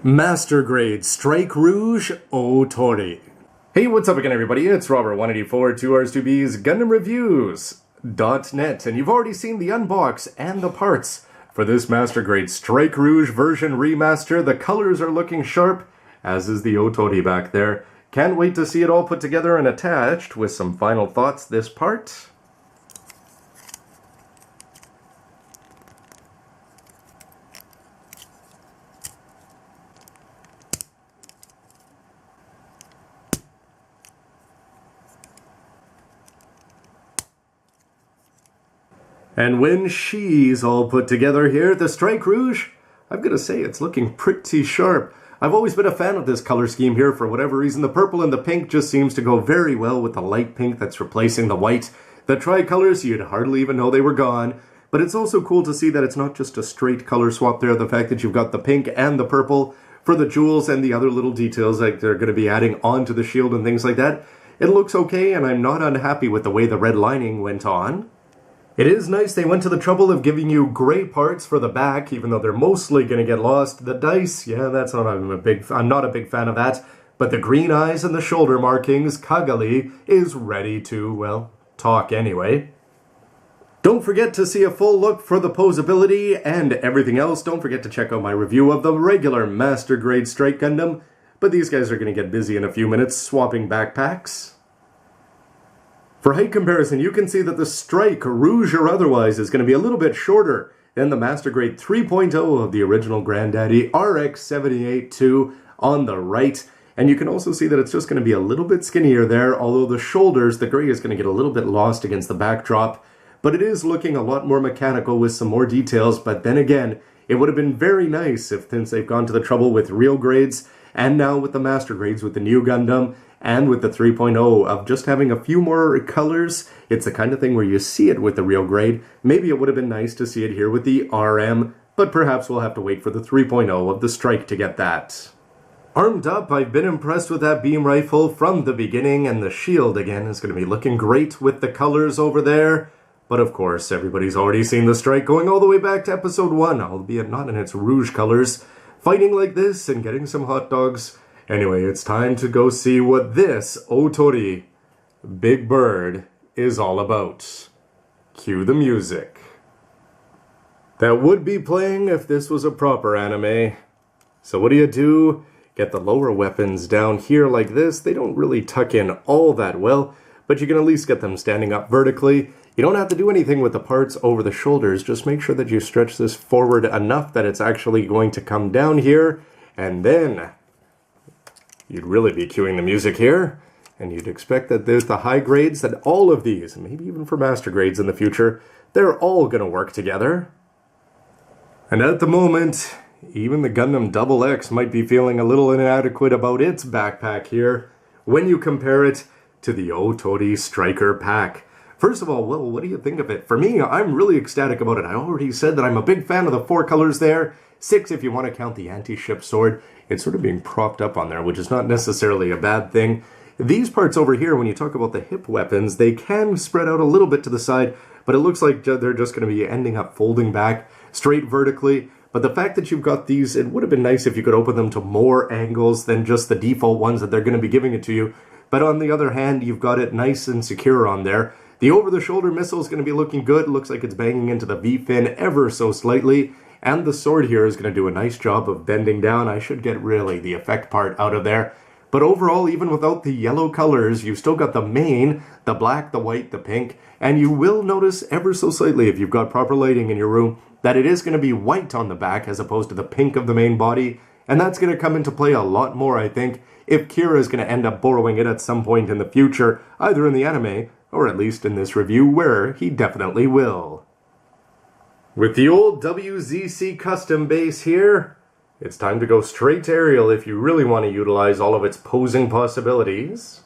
Master Grade Strike Rouge Ootori. Hey, what's up again, everybody? It's Robert184, 2Rs2Bs, Gundam Reviews.net, and you've already seen the unbox and the parts for this Master Grade Strike Rouge version remaster. The colors are looking sharp, as is the Ootori back there. Can't wait to see it all put together and attached with some final thoughts this part. And when she's all put together here, the Strike Rouge, I've got to say it's looking pretty sharp. I've always been a fan of this color scheme here for whatever reason. The purple and the pink just seems to go very well with the light pink that's replacing the white. The tricolors, you'd hardly even know they were gone. But it's also cool to see that it's not just a straight color swap there. The fact that you've got the pink and the purple for the jewels and the other little details like they're going to be adding onto the shield and things like that. It looks okay, and I'm not unhappy with the way the red lining went on. It is nice they went to the trouble of giving you gray parts for the back, even though they're mostly going to get lost. The dice, yeah, that's not, I'm not a big fan of that. But the green eyes and the shoulder markings, Cagalli is ready to, well, talk anyway. Don't forget to see a full look for the posability and everything else. Don't forget to check out my review of the regular Master Grade Strike Gundam. But these guys are going to get busy in a few minutes swapping backpacks. For height comparison, you can see that the Strike, Rouge or otherwise, is going to be a little bit shorter than the Master Grade 3.0 of the original Granddaddy RX-78-2 on the right. And you can also see that it's just going to be a little bit skinnier there, although the shoulders, the gray is going to get a little bit lost against the backdrop. But it is looking a lot more mechanical with some more details. But then again, it would have been very nice if, since they've gone to the trouble with real grades, and now with the Master Grades with the new Gundam, and with the 3.0 of just having a few more colors. It's the kind of thing where you see it with the real grade. Maybe it would have been nice to see it here with the RM, but perhaps we'll have to wait for the 3.0 of the Strike to get that. Armed up, I've been impressed with that beam rifle from the beginning, and the shield again is going to be looking great with the colors over there. But of course, everybody's already seen the Strike going all the way back to episode 1, albeit not in its Rouge colors. Fighting like this and getting some hot dogs. Anyway, it's time to go see what this Ootori, Big Bird, is all about. Cue the music. That would be playing if this was a proper anime. So what do? Get the lower weapons down here like this. They don't really tuck in all that well, but you can at least get them standing up vertically. You don't have to do anything with the parts over the shoulders. Just make sure that you stretch this forward enough that it's actually going to come down here, and then you'd really be cueing the music here, and you'd expect that there's the high grades, that all of these, maybe even for master grades in the future, they're all going to work together. And at the moment, even the Gundam XX might be feeling a little inadequate about its backpack here, when you compare it to the Ootori Striker pack. First of all, well, what do you think of it? For me, I'm really ecstatic about it. I already said that I'm a big fan of the 4 colors there. 6 if you want to count the anti-ship sword. It's sort of being propped up on there, which is not necessarily a bad thing. These parts over here, when you talk about the hip weapons, they can spread out a little bit to the side, but it looks like they're just going to be ending up folding back straight vertically. But the fact that you've got these, it would have been nice if you could open them to more angles than just the default ones that they're going to be giving it to you. But on the other hand, you've got it nice and secure on there. The over-the-shoulder missile is going to be looking good. Looks like it's banging into the V-fin ever so slightly. And the sword here is going to do a nice job of bending down. I should get really the effect part out of there. But overall, even without the yellow colors, you've still got the main, the black, the white, the pink. And you will notice ever so slightly, if you've got proper lighting in your room, that it is going to be white on the back as opposed to the pink of the main body. And that's going to come into play a lot more, I think, if Kira is going to end up borrowing it at some point in the future, either in the anime, or at least in this review, where he definitely will. With the old WZC custom base here, it's time to go straight to aerial if you really want to utilize all of its posing possibilities.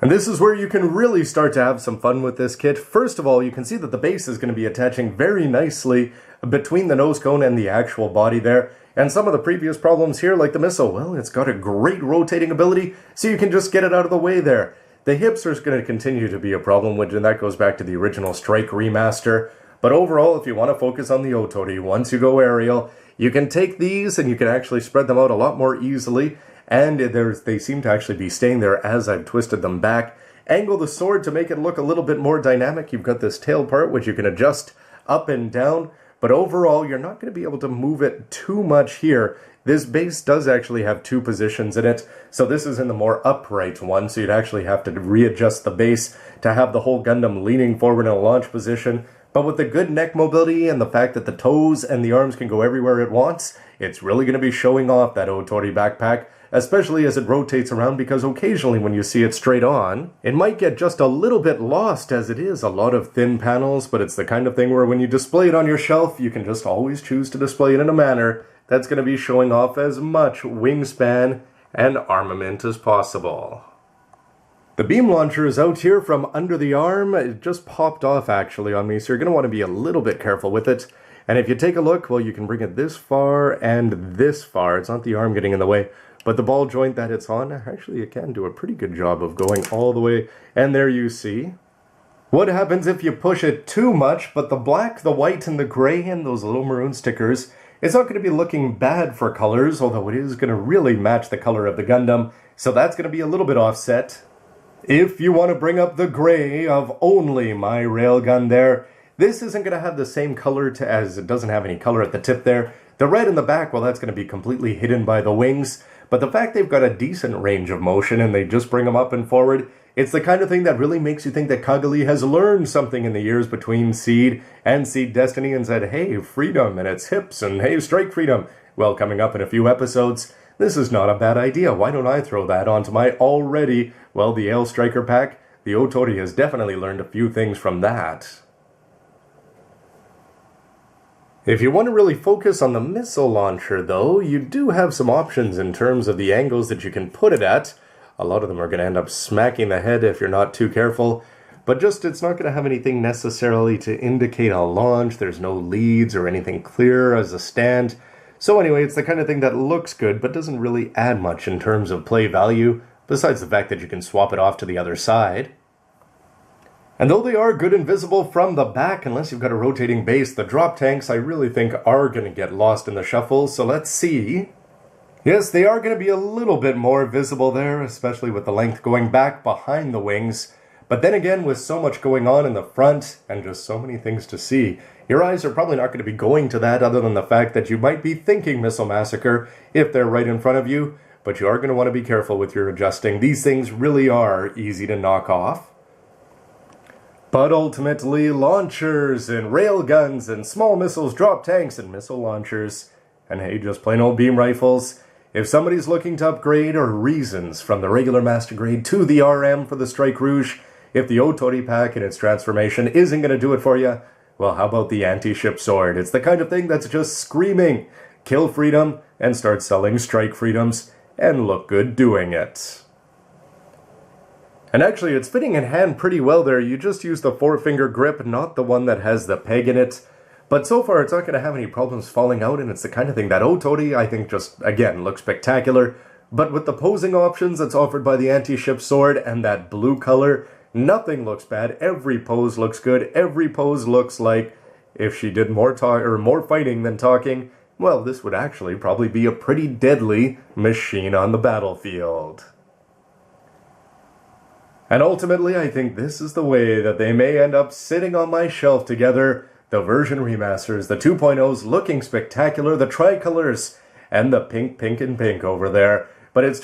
And this is where you can really start to have some fun with this kit. First of all, you can see that the base is going to be attaching very nicely between the nose cone and the actual body there. And some of the previous problems here, like the missile, well, it's got a great rotating ability, so you can just get it out of the way there. The hips are going to continue to be a problem, and that goes back to the original Strike remaster. But overall, if you want to focus on the Ootori, once you go aerial, you can take these and you can actually spread them out a lot more easily. And they seem to actually be staying there as I've twisted them back. Angle the sword to make it look a little bit more dynamic. You've got this tail part which you can adjust up and down. But overall, you're not going to be able to move it too much here. This base does actually have two positions in it, so this is in the more upright one, so you'd actually have to readjust the base to have the whole Gundam leaning forward in a launch position. But with the good neck mobility and the fact that the toes and the arms can go everywhere it wants, it's really going to be showing off that Ootori backpack, especially as it rotates around, because occasionally when you see it straight on, it might get just a little bit lost, as it is a lot of thin panels, but it's the kind of thing where when you display it on your shelf, you can just always choose to display it in a manner that's going to be showing off as much wingspan and armament as possible. The beam launcher is out here from under the arm. It just popped off actually on me, so you're going to want to be a little bit careful with it. And if you take a look, well, you can bring it this far and this far. It's not the arm getting in the way, but the ball joint that it's on, actually it can do a pretty good job of going all the way. And there you see. What happens if you push it too much, but the black, the white, and the gray, and those little maroon stickers, it's not going to be looking bad for colors, although it is going to really match the color of the Gundam, so that's going to be a little bit offset. If you want to bring up the gray of only my railgun there, this isn't going to have the same color as it doesn't have any color at the tip there. The red in the back, well, that's going to be completely hidden by the wings, but the fact they've got a decent range of motion and they just bring them up and forward, it's the kind of thing that really makes you think that Cagalli has learned something in the years between Seed and Seed Destiny and said, hey, freedom and its hips, and hey, strike freedom. Well, coming up in a few episodes, this is not a bad idea. Why don't I throw that onto my already, well, the Ale Striker pack? The Ootori has definitely learned a few things from that. If you want to really focus on the missile launcher, though, you do have some options in terms of the angles that you can put it at. A lot of them are going to end up smacking the head if you're not too careful, but just it's not going to have anything necessarily to indicate a launch. There's no leads or anything clear as a stand. So anyway, it's the kind of thing that looks good, but doesn't really add much in terms of play value, besides the fact that you can swap it off to the other side. And though they are good and visible from the back, unless you've got a rotating base, the drop tanks I really think are going to get lost in the shuffle, so let's see. Yes, they are going to be a little bit more visible there, especially with the length going back behind the wings. But then again, with so much going on in the front and just so many things to see, your eyes are probably not going to be going to that, other than the fact that you might be thinking Missile Massacre if they're right in front of you, but you are going to want to be careful with your adjusting. These things really are easy to knock off. But ultimately, launchers and railguns and small missiles, drop tanks and missile launchers, and hey, just plain old beam rifles. If somebody's looking to upgrade, or reasons from the regular Master Grade to the RM for the Strike Rouge, if the Ootori pack and its transformation isn't going to do it for you, well, how about the anti-ship sword? It's the kind of thing that's just screaming, kill freedom, and start selling strike freedoms, and look good doing it. And actually, it's fitting in hand pretty well there. You just use the 4-finger grip, not the one that has the peg in it. But so far, it's not going to have any problems falling out, and it's the kind of thing that Ootori, I think, just, again, looks spectacular. But with the posing options that's offered by the anti-ship sword and that blue color, nothing looks bad. Every pose looks good. Every pose looks like if she did more fighting than talking, well, this would actually probably be a pretty deadly machine on the battlefield. And ultimately, I think this is the way that they may end up sitting on my shelf together. The version remasters, the 2.0s looking spectacular, the tricolors, and the pink over there. But it's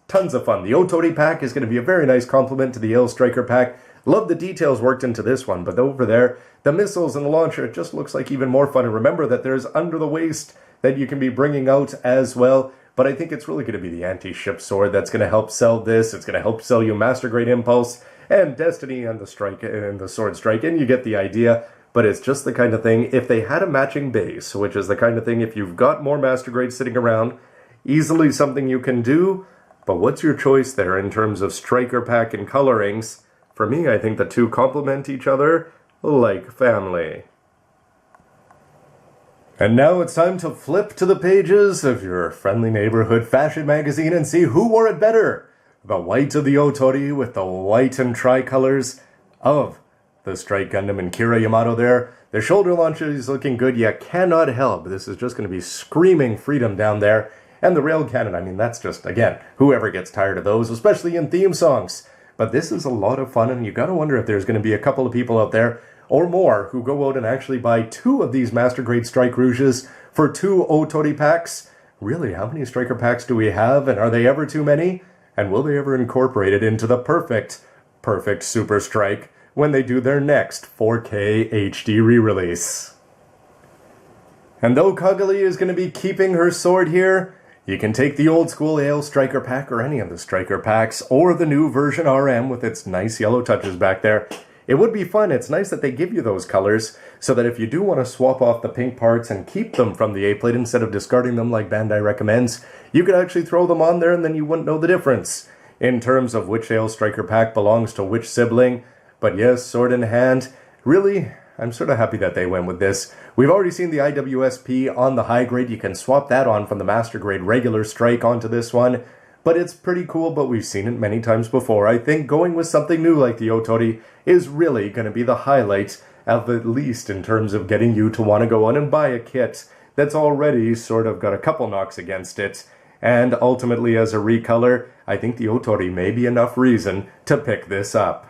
tons of fun. The Ootori pack is going to be a very nice complement to the Ale Striker pack. Love the details worked into this one, but over there, the missiles and the launcher, it just looks like even more fun. And remember that there's under the waist that you can be bringing out as well. But I think it's really going to be the anti-ship sword that's going to help sell this. It's going to help sell you Master Grade Impulse and Destiny and the Strike and the Sword Strike, and you get the idea. But it's just the kind of thing, if they had a matching base, which is the kind of thing, if you've got more Master Grade sitting around, easily something you can do. But what's your choice there in terms of Striker pack and colorings? For me, I think the two complement each other like family. And now it's time to flip to the pages of your friendly neighborhood fashion magazine and see who wore it better. The white of the Ootori with the white and tricolors of the the Strike Gundam and Kira Yamato there. The shoulder launcher is looking good. You cannot help. This is just going to be screaming freedom down there. And the rail cannon, I mean, that's just, again, whoever gets tired of those, especially in theme songs. But this is a lot of fun, and you got to wonder if there's going to be a couple of people out there, or more, who go out and actually buy 2 of these Master Grade Strike Rouges for 2 Ootori packs. Really, how many Striker packs do we have, and are they ever too many? And will they ever incorporate it into the perfect Super Strike when they do their next 4K HD re-release? And though Cagalli is going to be keeping her sword here, you can take the old school AL Striker pack or any of the Striker packs, or the new version RM with its nice yellow touches back there. It would be fun. It's nice that they give you those colors, so that if you do want to swap off the pink parts and keep them from the A-plate instead of discarding them like Bandai recommends, you could actually throw them on there and then you wouldn't know the difference in terms of which AL Striker pack belongs to which sibling. But yes, sword in hand, really, I'm sort of happy that they went with this. We've already seen the IWSP on the high grade. You can swap that on from the Master Grade regular Strike onto this one. But it's pretty cool, but we've seen it many times before. I think going with something new like the Ootori is really going to be the highlight, at least in terms of getting you to want to go on and buy a kit that's already sort of got a couple knocks against it. And ultimately, as a recolor, I think the Ootori may be enough reason to pick this up.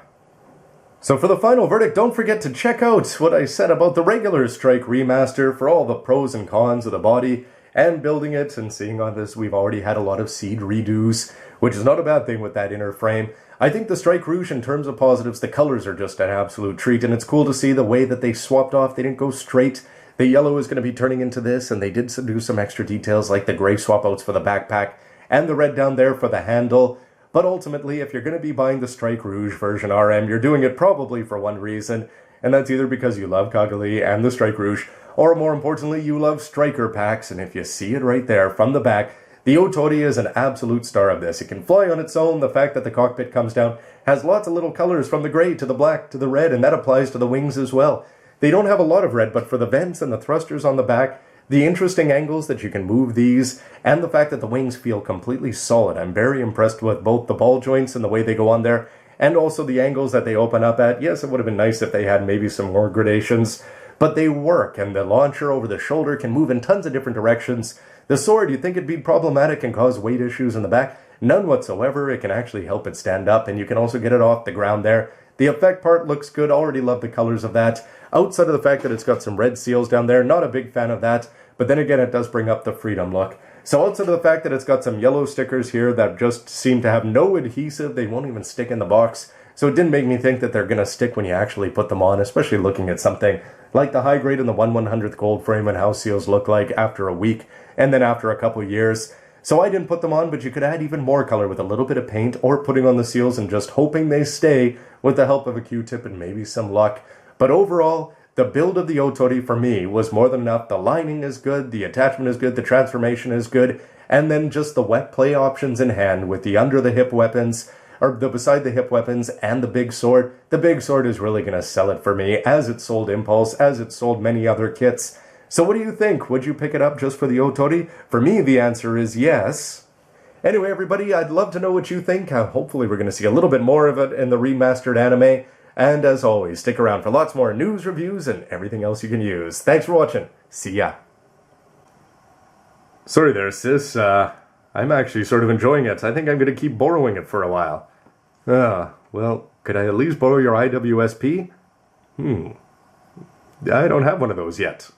So for the final verdict, don't forget to check out what I said about the regular Strike Remaster for all the pros and cons of the body and building it, and seeing on this we've already had a lot of seed redos, which is not a bad thing with that inner frame. I think the Strike Rouge, in terms of positives, the colors are just an absolute treat, and it's cool to see the way that they swapped off. They didn't go straight. The yellow is going to be turning into this, and they did do some extra details like the gray swap outs for the backpack and the red down there for the handle. But ultimately, if you're going to be buying the Strike Rouge version RM, you're doing it probably for one reason, and that's either because you love Cagalli and the Strike Rouge, or more importantly, you love Striker packs. And if you see it right there from the back, the Ootori is an absolute star of this. It can fly on its own. The fact that the cockpit comes down has lots of little colors from the gray to the black to the red, and that applies to the wings as well. They don't have a lot of red, but for the vents and the thrusters on the back, the interesting angles that you can move these, and the fact that the wings feel completely solid. I'm very impressed with both the ball joints and the way they go on there, and also the angles that they open up at. Yes, it would have been nice if they had maybe some more gradations, but they work, and the launcher over the shoulder can move in tons of different directions. The sword, you'd think it'd be problematic and cause weight issues in the back. None whatsoever. It can actually help it stand up, and you can also get it off the ground there. The effect part looks good. Already love the colors of that. Outside of the fact that it's got some red seals down there, not a big fan of that, but then again, it does bring up the freedom look. So outside of the fact that it's got some yellow stickers here that just seem to have no adhesive, they won't even stick in the box. So it didn't make me think that they're going to stick when you actually put them on, especially looking at something like the high grade and the 1/100th gold frame and how seals look like after a week and then after a couple years. So I didn't put them on, but you could add even more color with a little bit of paint or putting on the seals and just hoping they stay with the help of a Q-tip and maybe some luck. But overall, the build of the Ootori for me was more than enough. The lining is good, the attachment is good, the transformation is good, and then just the wet play options in hand with the under-the-hip weapons, or the beside-the-hip weapons, and the big sword. The big sword is really going to sell it for me, as it sold Impulse, as it sold many other kits. So what do you think? Would you pick it up just for the Ootori? For me, the answer is yes. Anyway, everybody, I'd love to know what you think. Hopefully we're going to see a little bit more of it in the remastered anime. And as always, stick around for lots more news, reviews, and everything else you can use. Thanks for watching. See ya. Sorry there, sis. I'm actually sort of enjoying it. I think I'm going to keep borrowing it for a while. Well, could I at least borrow your IWSP? I don't have one of those yet.